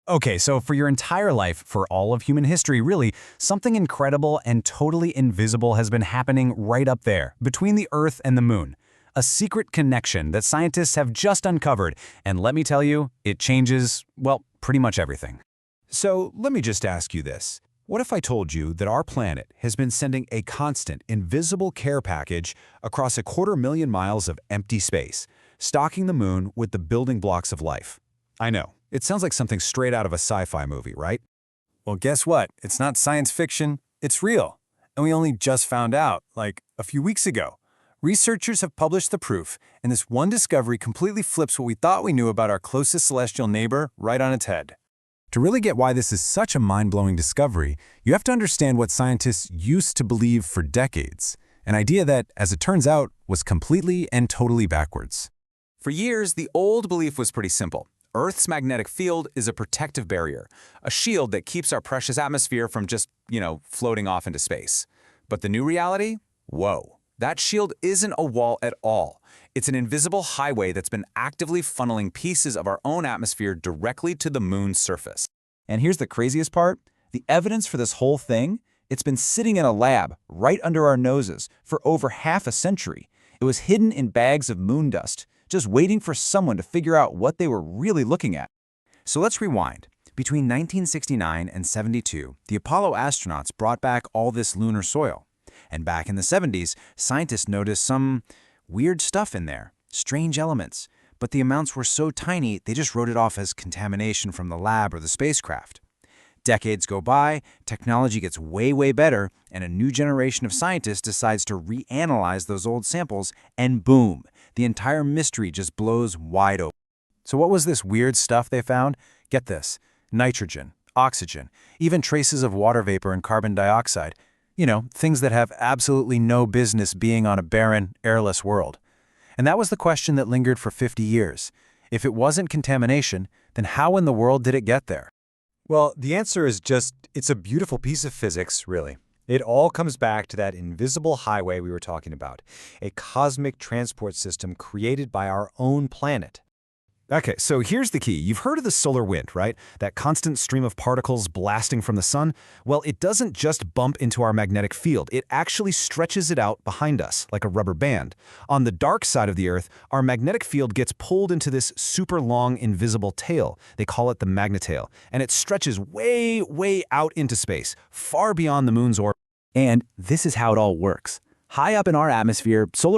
Okay, so for your entire life, for all of human history really, something incredible and totally invisible has been happening right up there, between the Earth and the Moon. A secret connection that scientists have just uncovered, and let me tell you, it changes, well, pretty much everything. So let me just ask you this. What if I told you that our planet has been sending a constant, invisible care package across 250,000 miles of empty space, stocking the moon with the building blocks of life? I know, it sounds like something straight out of a sci-fi movie, right? Well, guess what? It's not science fiction, it's real. And we only just found out, like a few weeks ago. Researchers have published the proof, and this one discovery completely flips what we thought we knew about our closest celestial neighbor right on its head. To really get why this is such a mind-blowing discovery, you have to understand what scientists used to believe for decades, an idea that, as it turns out, was completely and totally backwards. For years, the old belief was pretty simple. Earth's magnetic field is a protective barrier, a shield that keeps our precious atmosphere from just, floating off into space. But the new reality? Whoa. That shield isn't a wall at all. It's an invisible highway that's been actively funneling pieces of our own atmosphere directly to the moon's surface. And here's the craziest part. The evidence for this whole thing, it's been sitting in a lab right under our noses for over half a century. It was hidden in bags of moon dust, just waiting for someone to figure out what they were really looking at. So let's rewind. Between 1969 and 72, the Apollo astronauts brought back all this lunar soil. And back in the 70s, scientists noticed some weird stuff in there, strange elements. But the amounts were so tiny, they just wrote it off as contamination from the lab or the spacecraft. Decades go by, technology gets way better, and a new generation of scientists decides to reanalyze those old samples, and boom, the entire mystery just blows wide open. So what was this weird stuff they found? Get this: nitrogen, oxygen, even traces of water vapor and carbon dioxide. Things that have absolutely no business being on a barren, airless world. And that was the question that lingered for 50 years. If it wasn't contamination, then how in the world did it get there? Well, the answer is it's a beautiful piece of physics, really. It all comes back to that invisible highway we were talking about, a cosmic transport system created by our own planet. Okay, so here's the key. You've heard of the solar wind, right? That constant stream of particles blasting from the sun? Well, it doesn't just bump into our magnetic field. It actually stretches it out behind us, like a rubber band. On the dark side of the Earth, our magnetic field gets pulled into this super long, invisible tail. They call it the magnetotail. And it stretches way out into space, far beyond the moon's orbit. And this is how it all works. High up in our atmosphere, solar